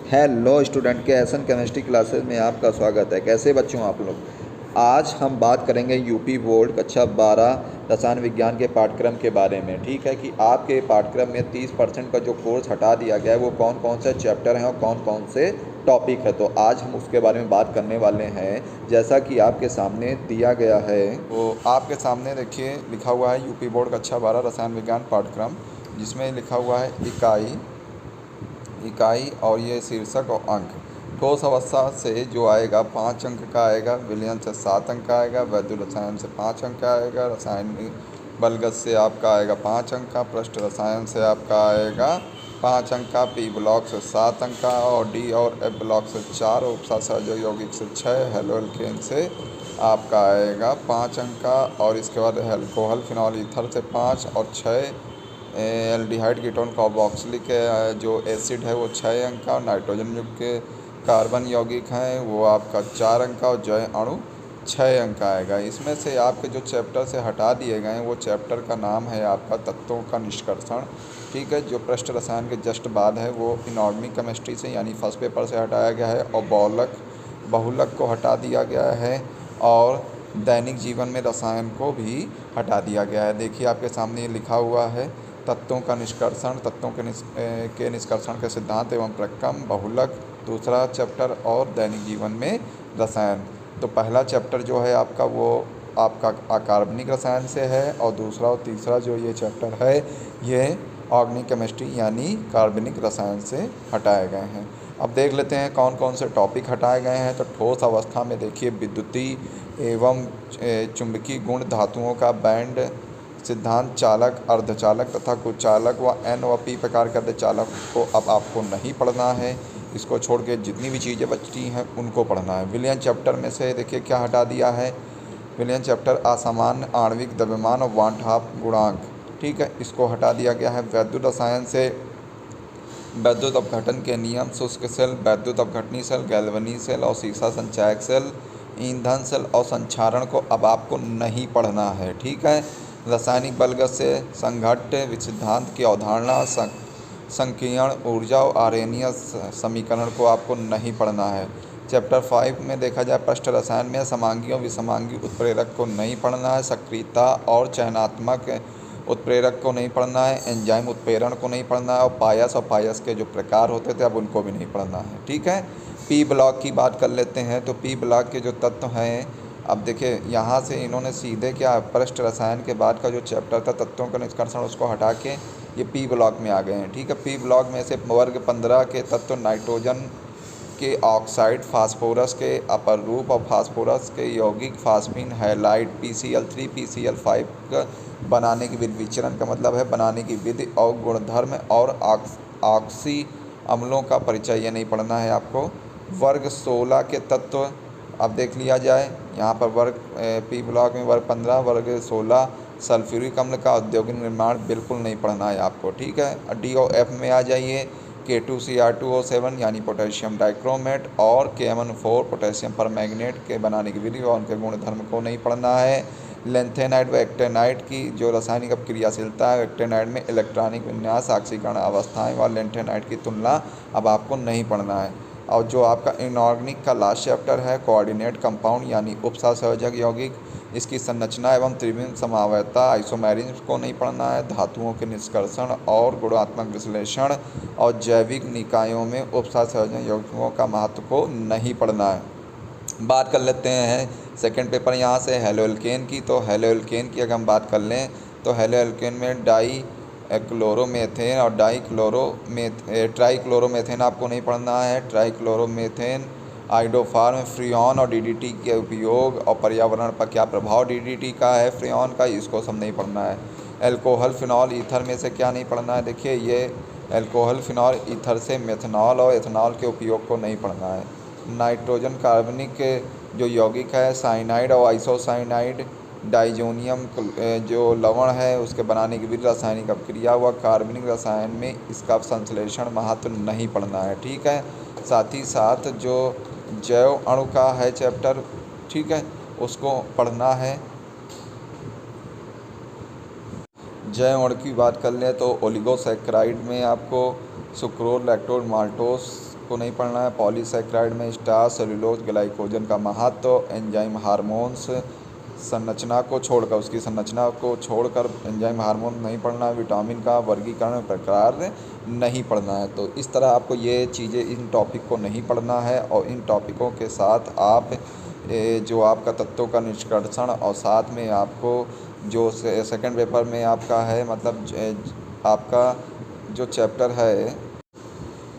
Hello student के एसन chemistry classes में आपका स्वागत है। कैसे बच्चों आप लोग। आज हम बात करेंगे यूपी बोर्ड कक्षा 12 रसायन विज्ञान के पाठ्यक्रम के बारे में। ठीक है कि आपके पाठ्यक्रम में 30% का जो कोर्स हटा दिया गया है वो कौन कौन से चैप्टर हैं और कौन कौन से टॉपिक है, तो आज हम उसके बारे में बात करने वाले हैं। जैसा कि आपके सामने दिया गया है, वो आपके सामने देखिए लिखा हुआ है यूपी बोर्ड कक्षा 12 रसायन विज्ञान पाठ्यक्रम, जिसमें लिखा हुआ है इकाई और ये शीर्षक और अंक। ठोस अवस्था से जो आएगा 5 अंक का आएगा, विलयन से 7 अंक का आएगा, वैद्युत रसायन से 5 अंक का आएगा, रासायनिक बलगत से आपका आएगा 5 अंक का, पृष्ठ रसायन से आपका आएगा 5 अंक का, पी ब्लॉक से 7 अंक का, और डी और एफ ब्लॉक से 4, उपसा सहज यौगिक से 6, हेलो एल्केन से आपका आएगा 5 अंक का, और इसके बाद अल्कोहल फिनॉल ईथर से 5 और 6, एल्डिहाइड कीटोन कार्बोक्सिलिक जो एसिड है वो 6 अंक का, और नाइट्रोजन युक्त के कार्बन यौगिक हैं वो आपका 4 अंक का, और जय अणु 6 अंक का आएगा। इसमें से आपके जो चैप्टर से हटा दिए गए हैं वो चैप्टर का नाम है आपका तत्वों का निष्कर्षण। ठीक है, जो पृष्ठ रसायन के जस्ट बाद है वो इनऑर्गेनिक केमिस्ट्री से यानी फर्स्ट पेपर से हटाया गया है, और बहुलक को हटा दिया गया है, और दैनिक जीवन में रसायन को भी हटा दिया गया है। देखिए आपके सामने ये लिखा हुआ है तत्वों का निष्कर्षण, तत्वों के निष्कर्षण के सिद्धांत एवं प्रक्रम, बहुलक दूसरा चैप्टर, और दैनिक जीवन में रसायन। तो पहला चैप्टर जो है आपका वो आपका अकार्बनिक रसायन से है, और दूसरा और तीसरा जो ये चैप्टर है ये ऑर्गेनिक केमिस्ट्री यानी कार्बनिक रसायन से हटाए गए हैं। अब देख लेते हैं कौन कौन से टॉपिक हटाए गए हैं। तो ठोस अवस्था में देखिए विद्युतीय एवं चुंबकीय गुण धातुओं का बैंड सिद्धांत, चालक, अर्धचालक तथा कुचालक व एन व पी प्रकार के अर्धचालक को अब आपको नहीं पढ़ना है। इसको छोड़ के जितनी भी चीज़ें बचती हैं उनको पढ़ना है। विलयन चैप्टर में से देखिए क्या हटा दिया है। विलयन चैप्टर असामान्य आणविक द्रव्यमान और वान हाफ गुणांक, ठीक है, इसको हटा दिया गया है। वैद्युत रसायन से वैद्युत अपघटन के नियम, शुष्क सेल, वैद्युत अपघटनी सेल, गैल्वनी सेल और सीसा संचायक सेल, ईंधन सेल और संक्षारण को अब आपको नहीं पढ़ना है। ठीक है, रासायनिक बलगत से संघट्ट सिद्धांत की अवधारणा, संकीर्ण ऊर्जा और आरेनियस समीकरण को आपको नहीं पढ़ना है। चैप्टर 5 में देखा जाए पृष्ठ रसायन में समांगी और विसमांगी उत्प्रेरक को नहीं पढ़ना है, सक्रियता और चयनात्मक उत्प्रेरक को नहीं पढ़ना है, एंजाइम उत्प्रेरण को नहीं पढ़ना है, और पायस के जो प्रकार होते थे अब उनको भी नहीं पढ़ना है। ठीक है, पी ब्लॉक की बात कर लेते हैं। तो पी ब्लॉक के जो तत्व हैं, अब देखिए यहाँ से इन्होंने सीधे क्या पृष्ठ रसायन के बाद का जो चैप्टर था तत्वों का निष्कर्षण उसको हटा के ये पी ब्लॉक में आ गए हैं। ठीक है, पी ब्लॉक में से वर्ग 15 के तत्व नाइट्रोजन के ऑक्साइड, फास्फोरस के अपर रूप और फास्फोरस के यौगिक, फास्फिन हैलाइड, PCl3 PCl5 का बनाने की विधि, विचरण का मतलब है बनाने की विधि और गुणधर्म, और ऑक्सी अम्लों का परिचय ये नहीं पढ़ना है आपको। वर्ग 16 के तत्व अब देख लिया जाए, यहाँ पर वर्ग पी ब्लॉक में वर्ग 15, वर्ग 16 सल्फ्यूरिक अम्ल का औद्योगिक निर्माण बिल्कुल नहीं पढ़ना है आपको। ठीक है, डी और एफ में आ जाइए, K2Cr2O7 यानी पोटेशियम डाइक्रोमेट, और KMnO4 पोटेशियम परमैंगनेट के बनाने की विधि और उनके गुणधर्म को नहीं पढ़ना है। लेंथेनाइड व एक्टेनाइड की जो रासायनिक अपक्रियाशीलता है, एक्टेनाइड में इलेक्ट्रॉनिक विन्यास, ऑक्सीकरण अवस्थाएं व लेंथेनाइड की तुलना अब आपको नहीं पढ़ना है। और जो आपका इनऑर्गेनिक का लास्ट चैप्टर है कोऑर्डिनेट कंपाउंड यानी उपसहसंयोजक यौगिक, इसकी संरचना एवं त्रिविम समावयवता, आइसोमेरिज्म को नहीं पढ़ना है, धातुओं के निष्कर्षण और गुणात्मक विश्लेषण, और जैविक निकायों में उपसहसंयोजक यौगिकों का महत्व को नहीं पढ़ना है। बात कर लेते हैं सेकंड पेपर यहाँ से हेलो एल्केन की। तो हेलो एल्केन की अगर हम बात कर लें तो हेलो एल्केन में क्लोरोमेथेन और ट्राईक्लोरोमेथेन आपको नहीं पढ़ना है। ट्राईक्लोरोमेथेन, आइडोफार्म, फ्रियॉन और DDT के उपयोग और पर्यावरण पर क्या प्रभाव DDT का है, फ्रियॉन का, इसको सब नहीं पढ़ना है। एल्कोहल फिनॉल ईथर में से क्या नहीं पढ़ना है, देखिए ये एल्कोहल फिनॉल ईथर से मेथनॉल और एथनॉल के उपयोग को नहीं पढ़ना है। नाइट्रोजन कार्बनिक जो यौगिक है, साइनाइड और आइसोसाइनाइड, डाइजोनियम जो लवण है उसके बनाने की विधि, रासायनिक अपक्रिया व कार्बनिक रसायन में इसका संश्लेषण महत्व नहीं पढ़ना है। ठीक है, साथ ही साथ जो जैव अणु का है चैप्टर, ठीक है, उसको पढ़ना है। जैव अणु की बात कर लें तो ओलिगोसैकेराइड में आपको सुक्रोज, लैक्टोज, माल्टोज को नहीं पढ़ना है। पॉलीसैकेराइड में स्टार्च, सेलुलोज, ग्लाइकोजन का महत्व, एंजाइम हार्मोन्स, संरचना को छोड़कर, उसकी संरचना को छोड़कर एंजाइम हार्मोन नहीं पढ़ना है। विटामिन का वर्गीकरण प्रकार नहीं पढ़ना है। तो इस तरह आपको ये चीज़ें, इन टॉपिक को नहीं पढ़ना है और इन टॉपिकों के साथ आप जो आपका तत्वों का निष्कर्षण और साथ में आपको जो सेकंड पेपर में आपका है, मतलब आपका जो चैप्टर है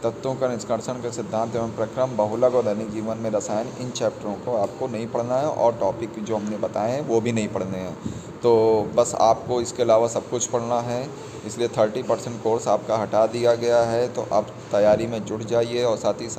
तत्वों का निष्कर्षण के सिद्धांत एवं प्रक्रम, बहुलक और दैनिक जीवन में रसायन, इन चैप्टरों को आपको नहीं पढ़ना है और टॉपिक जो हमने बताए हैं वो भी नहीं पढ़ने हैं। तो बस आपको इसके अलावा सब कुछ पढ़ना है, इसलिए 30% कोर्स आपका हटा दिया गया है। तो आप तैयारी में जुट जाइए और साथ ही